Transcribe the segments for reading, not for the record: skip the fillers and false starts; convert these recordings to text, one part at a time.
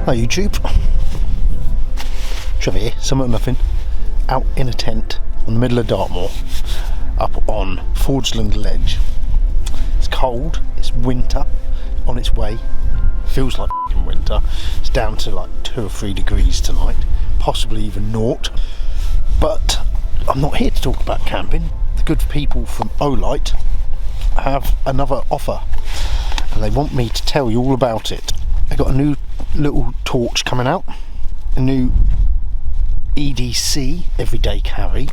Hi YouTube, Trevor here, Summer of Nothing, out in a tent in the middle of Dartmoor, up on Forgeland Ledge. It's cold, it's winter on its way, feels like f***ing winter. It's down to like 2 or 3 degrees tonight, possibly even naught. But I'm not here to talk about camping. The good people from Olight have another offer and they want me to tell you all about it. They got a new little torch coming out, a new EDC, everyday carry,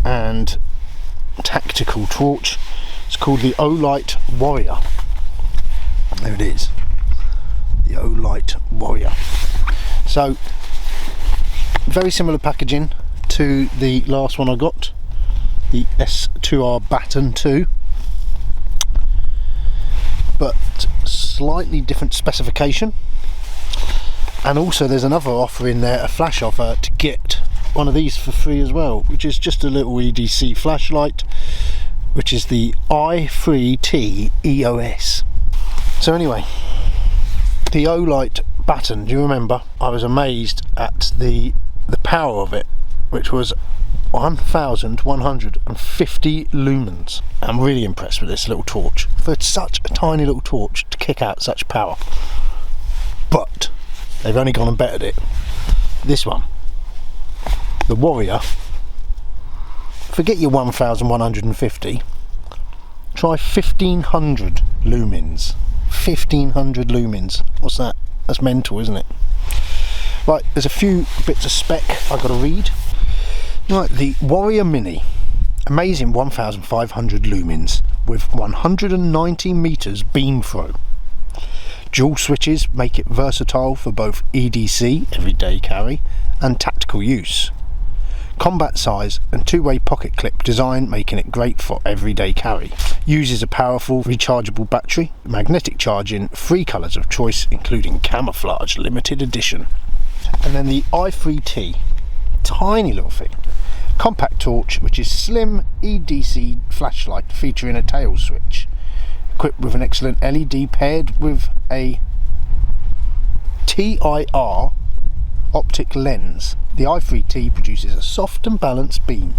and tactical torch. It's called the Olight Warrior. There it is, the Olight Warrior. So very similar packaging to the last one I got, the S2R Baton 2, but slightly different specification. And also there's another offer in there, a flash offer, to get one of these for free as well, which is just a little EDC flashlight, which is the i3T EOS. So anyway, the Olight Baton, do you remember? I was amazed at the power of it, which was 1150 lumens. I'm really impressed with this little torch. For such a tiny little torch to kick out such power. But they've only gone and bettered it. This one, the Warrior, forget your 1150, try 1500 lumens. 1500 lumens. What's that? That's mental, isn't it? Right, there's a few bits of spec I've got to read. Right, the Warrior Mini, amazing 1500 lumens with 190 meters beam throw. Dual switches make it versatile for both EDC, everyday carry, and tactical use. Combat size and 2-way pocket clip design making it great for everyday carry. Uses a powerful rechargeable battery, magnetic charging, 3 colours of choice including Camouflage limited edition. And then the i3T, tiny little thing, compact torch which is slim EDC flashlight featuring a tail switch, equipped with an excellent LED paired with a TIR optic lens. The i3T produces a soft and balanced beam.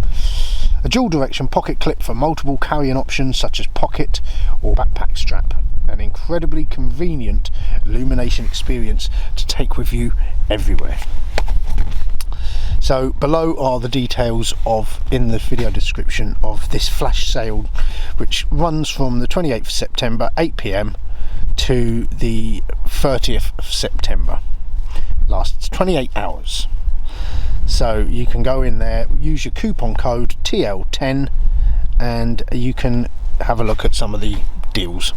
A dual direction pocket clip for multiple carrying options such as pocket or backpack strap. An incredibly convenient illumination experience to take with you everywhere. So below are the details in the video description of this flash sale, which runs from the 28th of September 8 PM to the 30th of September. Lasts 28 hours. So you can go in there, use your coupon code TL10, and you can have a look at some of the deals.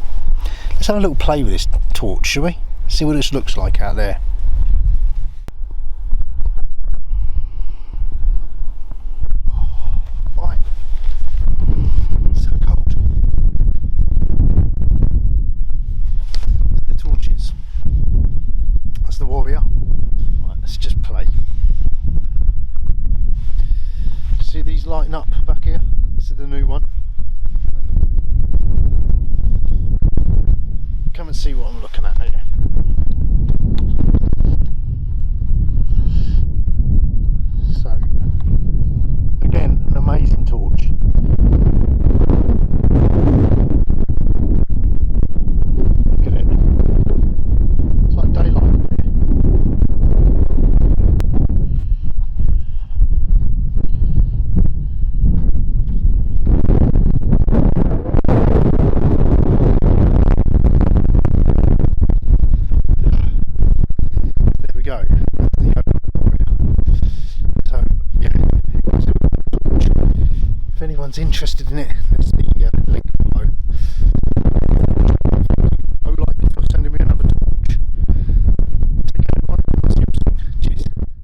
Let's have a little play with this torch, shall we? See what this looks like out there. The Warrior. Right, let's just play. See these lighting up back here? This is the new one. Come and see what I'm looking at here. So, again, an amazing torch. Look at it. It's like daylight. Go. So yeah, if anyone's interested in it, let's see.